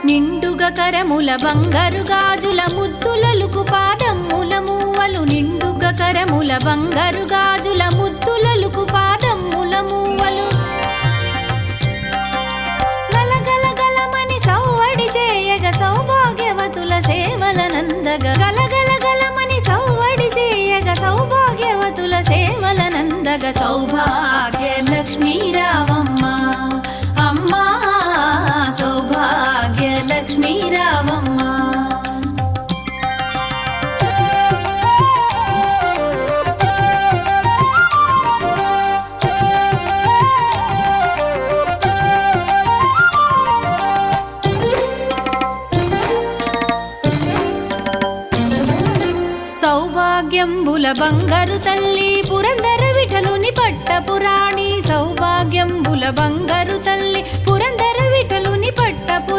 నిండుగా కరముల బంగారు గాజుల ముద్దులలుకు పాదమ్ముల మూవలు నిండుగా కరముల బంగారు గాజుల ముద్దులలుకు పాదమ్ముల మూవలు గలగల గలమని సౌవడి చేయగ సౌభాగ్యవతుల సేవలనందగ గలగల గలమని సౌవడి చేయగ సౌభాగ్యవతుల సేవలనందగ సౌభాగ్య లక్ష్మీ రావమ్మ అమ్మా సౌభాగ్య లక్ష్మీ రావమ్మ సౌభాగ్యంబుల బంగారు తల్లి పురందర విఠలుని పట్టపురాణి సౌభాగ్యంబుల బంగారు తల్లి పురందర విఠలుని పట్టపురాణి